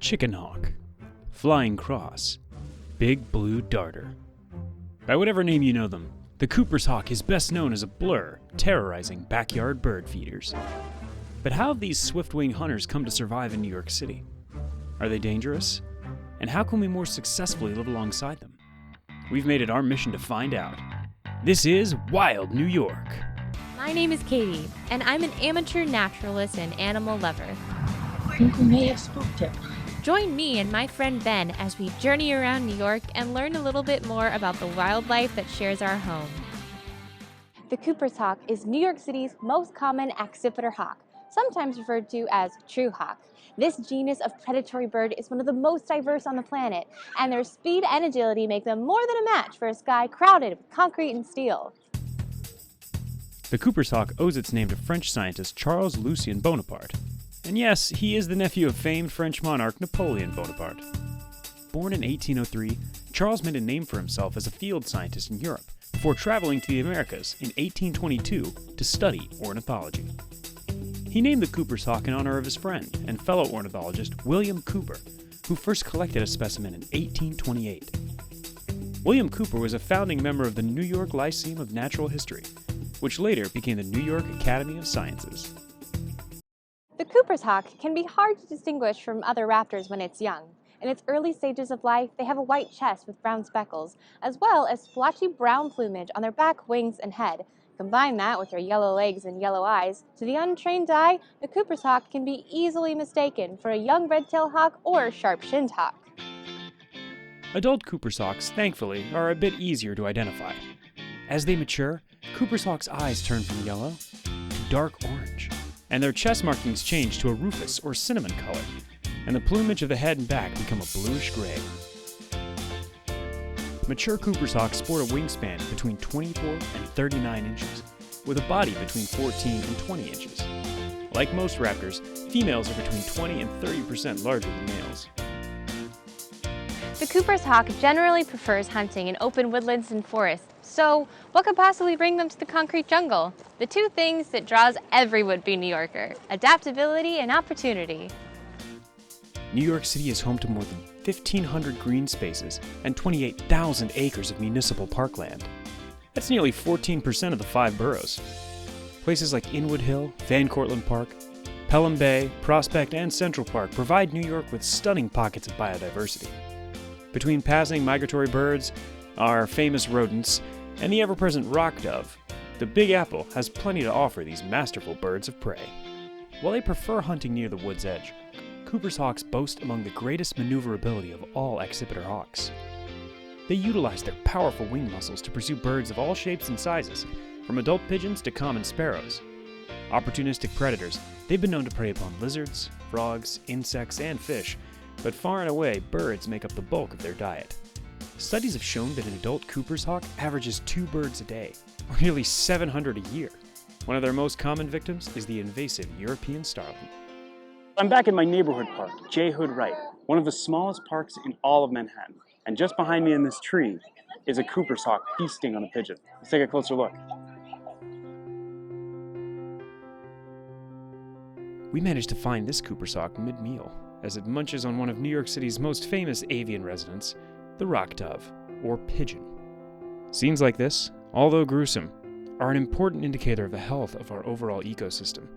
Chicken Hawk, Flying Cross, Big Blue Darter. By whatever name you know them, the Cooper's hawk is best known as a blur, terrorizing backyard bird feeders. But how have these swift-wing hunters come to survive in New York City? Are they dangerous? And how can we more successfully live alongside them? We've made it our mission to find out. This is Wild New York. My name is Katie, and I'm an amateur naturalist and animal lover. I think we may have spooked him. Join me and my friend Ben as we journey around New York and learn a little bit more about the wildlife that shares our home. The Cooper's hawk is New York City's most common accipiter hawk, sometimes referred to as true hawk. This genus of predatory bird is one of the most diverse on the planet, and their speed and agility make them more than a match for a sky crowded with concrete and steel. The Cooper's hawk owes its name to French scientist Charles Lucien Bonaparte. And yes, he is the nephew of famed French monarch Napoleon Bonaparte. Born in 1803, Charles made a name for himself as a field scientist in Europe before traveling to the Americas in 1822 to study ornithology. He named the Cooper's hawk in honor of his friend and fellow ornithologist William Cooper, who first collected a specimen in 1828. William Cooper was a founding member of the New York Lyceum of Natural History, which later became the New York Academy of Sciences. The Cooper's hawk can be hard to distinguish from other raptors when it's young. In its early stages of life, they have a white chest with brown speckles, as well as splotchy brown plumage on their back, wings, and head. Combine that with their yellow legs and yellow eyes. To the untrained eye, the Cooper's hawk can be easily mistaken for a young red-tailed hawk or sharp-shinned hawk. Adult Cooper's hawks, thankfully, are a bit easier to identify. As they mature, Cooper's hawks' eyes turn from yellow to dark orange, and their chest markings change to a rufous or cinnamon color, and the plumage of the head and back become a bluish gray. Mature Cooper's hawks sport a wingspan between 24 and 39 inches, with a body between 14 and 20 inches. Like most raptors, females are between 20 and 30% larger than males. The Cooper's hawk generally prefers hunting in open woodlands and forests. So, what could possibly bring them to the concrete jungle? The two things that draws every would-be New Yorker: adaptability and opportunity. New York City is home to more than 1,500 green spaces and 28,000 acres of municipal parkland. That's nearly 14% of the 5 boroughs. Places like Inwood Hill, Van Cortlandt Park, Pelham Bay, Prospect, and Central Park provide New York with stunning pockets of biodiversity. Between passing migratory birds, our famous rodents, and the ever-present rock dove, the Big Apple has plenty to offer these masterful birds of prey. While they prefer hunting near the wood's edge, Cooper's hawks boast among the greatest maneuverability of all accipiter hawks. They utilize their powerful wing muscles to pursue birds of all shapes and sizes, from adult pigeons to common sparrows. Opportunistic predators, they've been known to prey upon lizards, frogs, insects, and fish, but far and away, birds make up the bulk of their diet. Studies have shown that an adult Cooper's hawk averages 2 birds a day, or nearly 700 a year. One of their most common victims is the invasive European starling. I'm back in my neighborhood park, J. Hood Wright, one of the smallest parks in all of Manhattan. And just behind me in this tree is a Cooper's hawk feasting on a pigeon. Let's take a closer look. We managed to find this Cooper's hawk mid-meal, as it munches on one of New York City's most famous avian residents, the rock dove, or pigeon. Scenes like this, although gruesome, are an important indicator of the health of our overall ecosystem.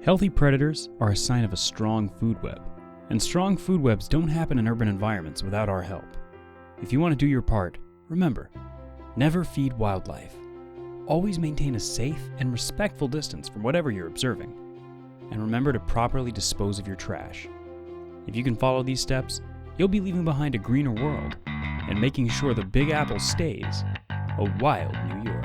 Healthy predators are a sign of a strong food web, and strong food webs don't happen in urban environments without our help. If you want to do your part, remember, never feed wildlife. Always maintain a safe and respectful distance from whatever you're observing, and remember to properly dispose of your trash. If you can follow these steps, you'll be leaving behind a greener world and making sure the Big Apple stays a wild New York.